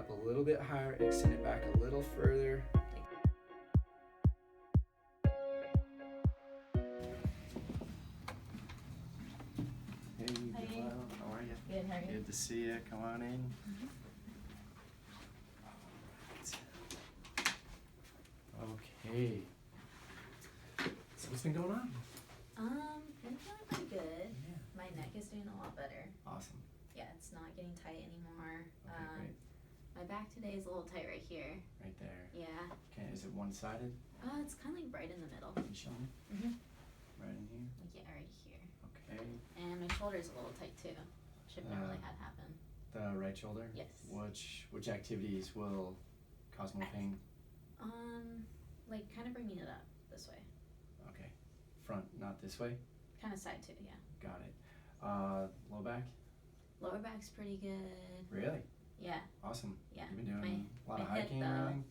up a little bit higher, extend it back a little further. Hey, hello. How are you? Good, how are you? Good to see you. Come on in. Okay. So what's been going on? Been feeling pretty good. Yeah. My neck is doing a lot better. Awesome. Yeah, it's not getting tight anymore. Okay, great. My back today is a little tight right here. Right there. Yeah. Okay, is it one-sided? It's kind of like right in the middle. Can you show me? Mm-hmm. Right in here? Like, yeah, right here. Okay. And my shoulder's a little tight too, which I've never really had happen. The right shoulder? Yes. Which activities will cause more pain? Like kind of bringing it up this way. Okay. Front, not this way? Kind of side too, yeah. Got it. Low back? Lower back's pretty good. Really? Yeah. Awesome. Yeah. You've been doing a lot of hiking and everything?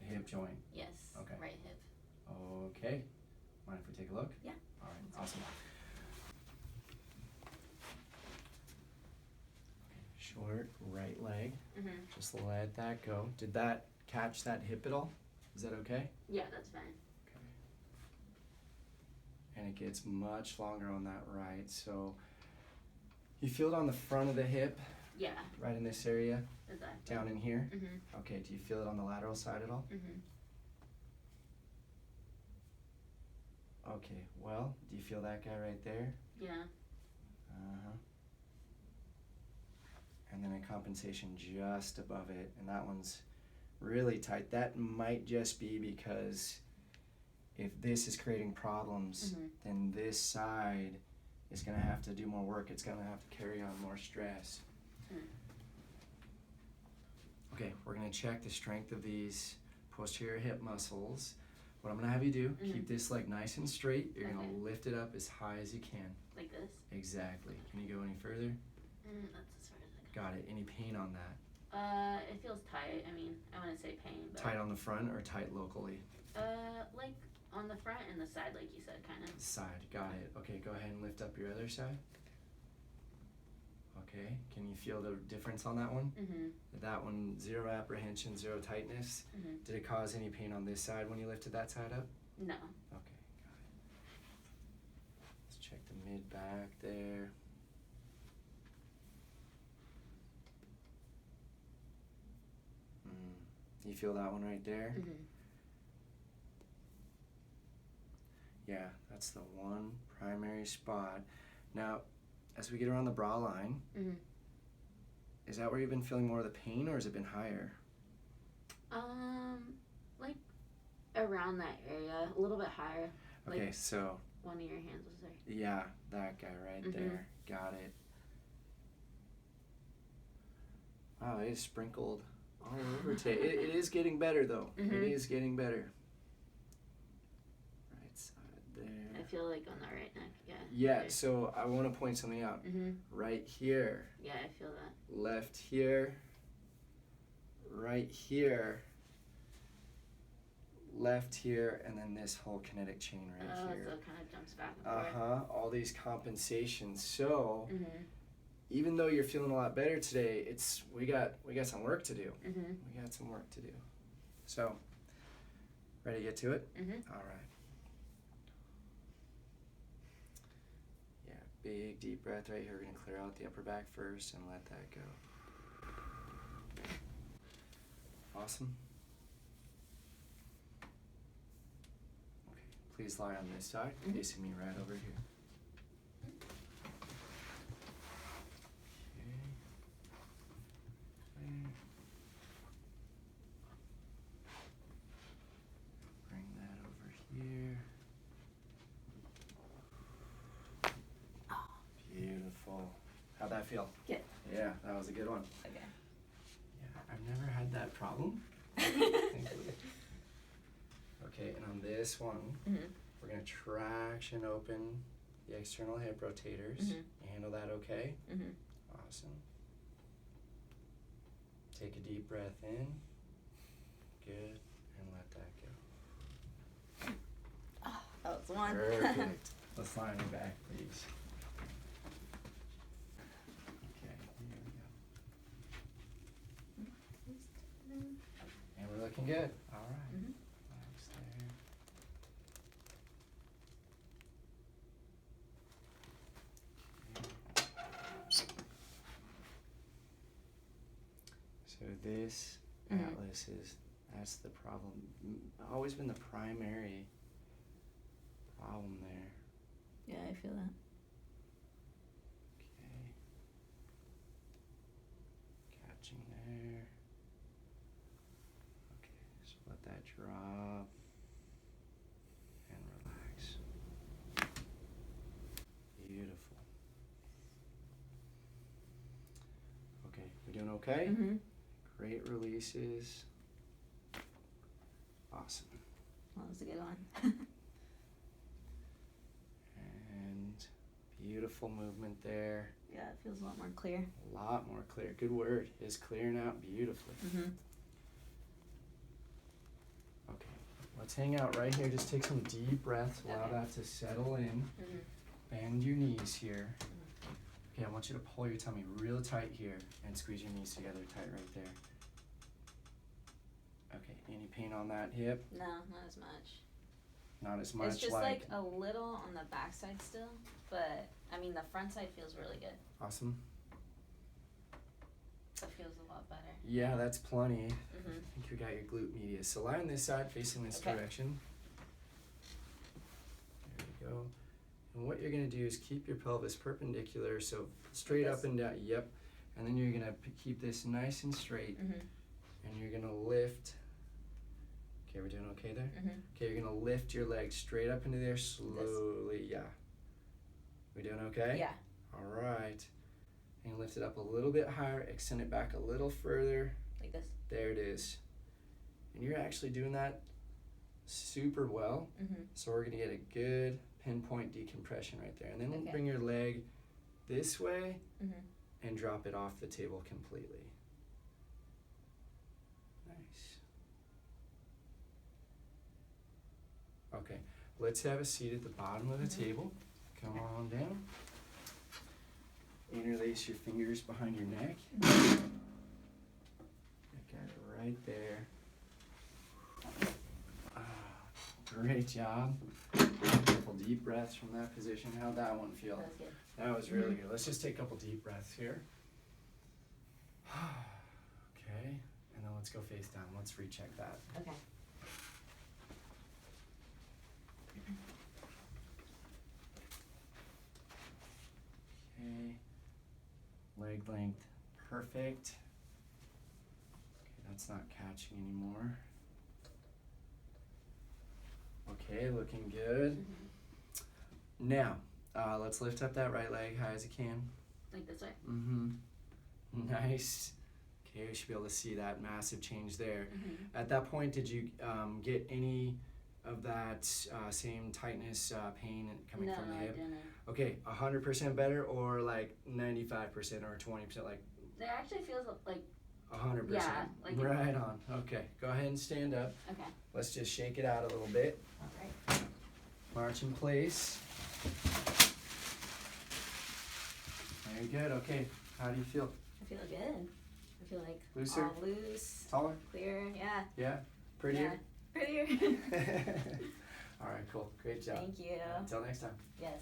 The hip joint? Yes. Okay. Right hip. Okay. Mind if we take a look? Yeah. All right. Awesome. Okay. Short right leg. Mm-hmm. Just let that go. Did that catch that hip at all? Is that okay? Yeah, that's fine. Okay. And it gets much longer on that right. So you feel it on the front of the hip, Yeah. right in this area, Exactly. down in here? Mm-hmm. Okay, do you feel it on the lateral side at all? Mm-hmm. Okay, well, do you feel that guy right there? Yeah. Uh-huh. And then a compensation just above it, and that one's really tight. That might just be because if this is creating problems, then this side is going to have to do more work. It's going to have to carry on more stress. Okay, we're going to check the strength of these posterior hip muscles. What I'm going to have you do, keep this leg nice and straight. You're going to lift it up as high as you can. Like this? Exactly. Can you go any further? That's as far as I Got it. Any pain on that? It feels tight. I mean, I wouldn't say pain, but... Tight on the front or tight locally? Like on the front and the side, like you said, kind of. Side. Got it. Okay, go ahead and lift up your other side. Okay. Can you feel the difference on that one? Mm-hmm. That one, zero apprehension, zero tightness. Mm-hmm. Did it cause any pain on this side when you lifted that side up? No. Okay, got it. Let's check the mid-back there. You feel that one right there? Mm-hmm. Yeah, that's the one primary spot. Now, as we get around the bra line, is that where you've been feeling more of the pain, or has it been higher? Like around that area, a little bit higher. Okay, like so... one of your hands was there. Yeah, that guy right there. Got it. Wow, it is sprinkled all over today. It is getting better, though. It is getting better. Right side there. I feel like on the right neck, yeah. Yeah, there. so I want to point something out. Right here. Yeah, I feel that. Left here. Right here. Left here, and then this whole kinetic chain right here. So it kind of jumps back and forth. All these compensations. So, even though you're feeling a lot better today, we got some work to do. We got some work to do. So, ready to get to it? All right. Yeah, big deep breath right here. We're gonna clear out the upper back first and let that go. Awesome. Okay, please lie on this side, facing me right over here. Bring that over here. Beautiful. How'd that feel? Good. Yeah, that was a good one. Okay. Yeah, I've never had that problem. Thankfully. Okay, and on this one, we're going to traction open the external hip rotators. You handle that okay? Awesome. Take a deep breath in. Good. And let that go. Oh, that was one. Perfect. Let's lie on your back, please. Okay, here we go. Looking good. All right. Mhm. Relax there. So this atlas that's the problem. Always been the primary problem there. Yeah, I feel that. Okay. Catching there. Okay, so let that drop and relax. Beautiful. Okay, we doing okay? Mm-hmm. Great releases. Awesome. Well, that was a good one. And beautiful movement there. Yeah, it feels a lot more clear. A lot more clear. Good word. It's clearing out beautifully. Mm-hmm. Okay, let's hang out right here. Just take some deep breaths. Allow Okay. that to settle in. Mm-hmm. Bend your knees here. Okay, I want you to pull your tummy real tight here and squeeze your knees together tight right there. Okay, any pain on that hip? No, not as much. Not as much. It's just like a little on the back side still, but I mean the front side feels really good. Awesome. It feels a lot better. Yeah, that's plenty. Mm-hmm. I think you got your glute medius. So lie on this side, facing this Okay. direction. There you go. And what you're going to do is keep your pelvis perpendicular, so straight Like up and down. Yep. And then you're going to keep this nice and straight, Mm-hmm. and you're going to lift. Okay, we're doing okay there? Mm-hmm. Okay, you're going to lift your legs straight up into there slowly. Yeah. We doing okay? Yeah. All right. And lift it up a little bit higher, extend it back a little further. Like this. There it is. And you're actually doing that super well. Mm-hmm. So we're gonna get a good pinpoint decompression right there. And then Okay. bring your leg this way Mm-hmm. and drop it off the table completely. Nice. Okay, let's have a seat at the bottom of the table. Come on down. Interlace your fingers behind your neck. Got it right there. Great job. A couple deep breaths from that position. How'd that one feel? That was good. That was really good. Let's just take a couple deep breaths here. Okay, and then let's go face down. Let's recheck that. Okay. Okay, leg length perfect. Okay, that's not catching anymore. Okay, looking good. Mm-hmm. Now, let's lift up that right leg high as you can. Like this way. Mm-hmm. Nice. Okay, we should be able to see that massive change there. Mm-hmm. At that point, did you get any of that same tightness, pain coming from the No, I hip? didn't. Okay, 100% better, or like 95%, or 20%, like It actually feels like 100%. Yeah, like it- right on. Okay, go ahead and stand up. okay. Let's just shake it out a little bit. All right. March in place. Very good. Okay, how do you feel? I feel good. I feel like Looser? all loose, Taller? clear. Yeah. Yeah? Prettier? Yeah. Prettier. All right, cool. Great job. Thank you. Until next time. Yes.